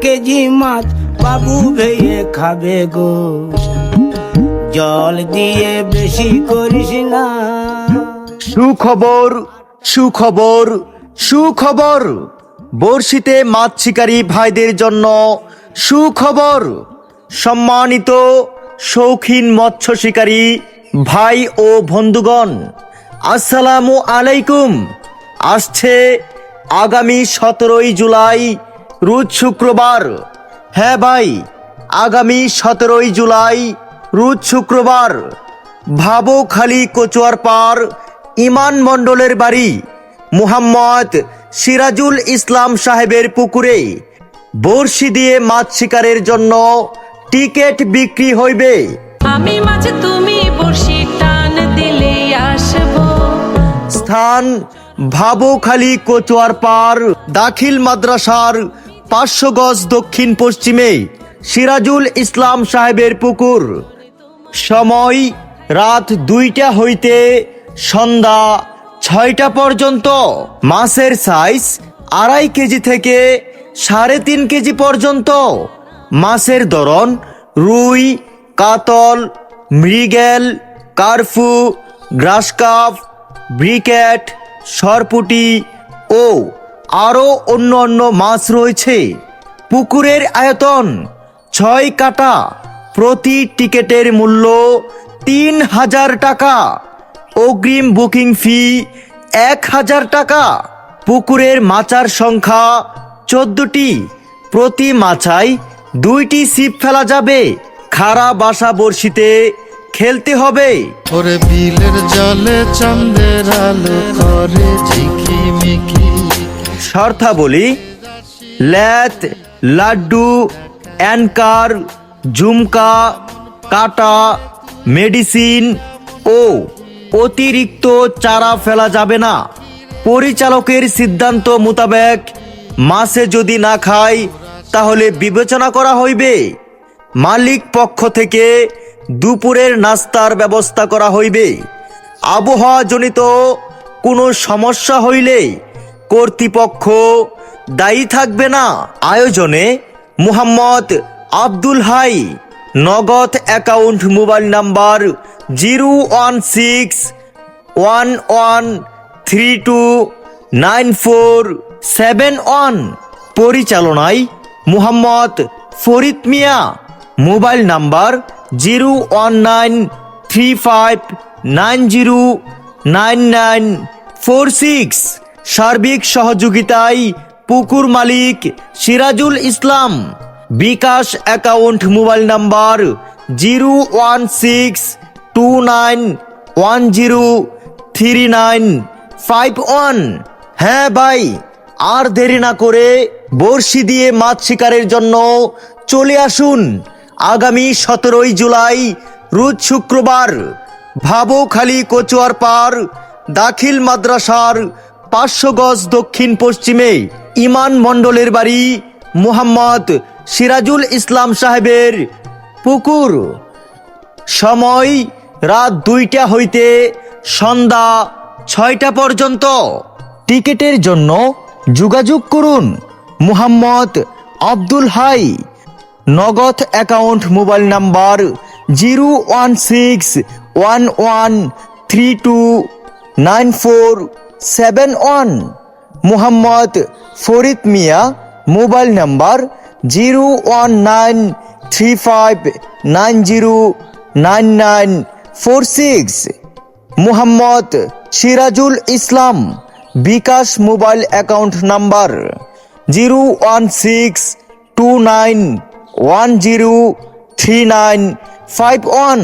KG মাছ বাবু ভেয়ে খাবে গো, জল দিয়ে বেশি করিস না। সুখবর সুখবর সুখবর, বড়শিতে মাছ শিকারী ভাইদের জন্য সুখবর। সম্মানিত শৌখিন মৎস্য শিকারী ভাই ও বন্ধুগণ, আসসালামু আলাইকুম। আসছে আগামী 17ই জুলাই, রোজ শুক্রবার। হ্যাঁ ভাই, আগামী 17ই জুলাই রোজ শুক্রবার ভাবখালী কচুয়ার পার ইমান মণ্ডলের বাড়ি মুহাম্মদ সিরাজুল ইসলাম সাহেবের পুকুরে বড়শি দিয়ে মাছ শিকারের জন্য টিকিট বিক্রি হইবে। আমি মাছ তুমি বড়শি টান দিলে আসবো। স্থান ভাবখালী কচুয়ার পার দাখিল মাদ্রাসার 500 গজ দক্ষিণ পশ্চিমে সিরাজুল ইসলাম সাহেবের পুকুর। সময় রাত 2টা হইতে সন্ধ্যা 6টা পর্যন্ত। মাছের সাইজ 2.5 কেজি থেকে 3.5 কেজি পর্যন্ত। মাছের ধরন রুই, কাতল, মৃগেল, কার্ফু, গ্রাসকাপ, ব্রিকেট, সরপুটি ও আরও অন্য মাছ রয়েছে। পুকুরের আয়তন 6 কাঠা। প্রতি টিকিটের মূল্য 3000 টাকা। অগ্রিম বুকিং ফি 1000 টাকা। পুকুরের মাচার সংখ্যা 14টি। প্রতি মাচায় 2টি ছিপ ফেলা যাবে। খাড়া বাসা বড়শিতে খেলতে হবে। ওরে বিলের জলে চাঁদের আলো করে ঝিকিমিকি। শর্তাবলী: ল্যাথ, লাড্ডু, অ্যানকার, ঝুমকা, কাটা, মেডিসিন ও অতিরিক্ত চারা ফেলা যাবে না। পরিচালকের সিদ্ধান্ত মোতাবেক মাছে যদি না খায় তাহলে বিবেচনা করা হইবে। মালিক পক্ষ থেকে দুপুরের নাস্তার ব্যবস্থা করা হইবে। আবহাওয়াজনিত কোনো সমস্যা হইলে কর্তৃপক্ষ দায়ী থাকবে না। আয়োজনে Muhammad Abdul Hai. Nagad account mobile number 01611329471। পরিচালনায় মুহাম্মদ ফরিদ মিয়া। Mobile number 01935909946। সার্বিক সহযোগিতায় পুকুর মালিক Sirajul Islam. Bkash account mobile number 01629103951। হ্যাঁ ভাই, আর দেরি না করে বড়শি দিয়ে মাছ শিকারের জন্য চলে আসুন। আগামী 17ই জুলাই রোজ শুক্রবার ভাবখালী কচুয়ার পার দাখিল মাদ্রাসার 500 গজ দক্ষিণ পশ্চিমে ইমান মণ্ডলের বাড়ি মুহাম্মদ সিরাজুল ইসলাম সাহেবের পুকুর। সময় রাত 2টা হইতে সন্ধ্যা 6টা পর্যন্ত। টিকিটের জন্য যোগাযোগ করুন Muhammad Abdul Hai. Nagad account mobile number 01611329471। Muhammad Farid Mia. Mobile number 01935909946। Muhammad Sirajul Islam. Bkash mobile account number 01629103951।